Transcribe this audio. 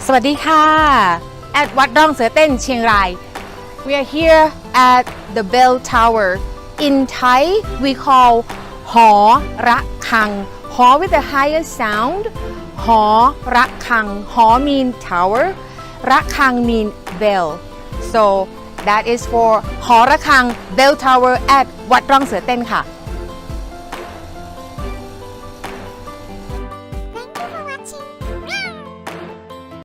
สวัสดีค่ะ at วัดร่องเสือเต้นเชียงราย we are here at the bell tower in Thai we call หอระฆัง หอ with the highest sound หอระฆัง หอ mean tower ระฆัง mean bell so that is for หอระฆัง bell tower at วัดร่องเสือเต้นค่ะ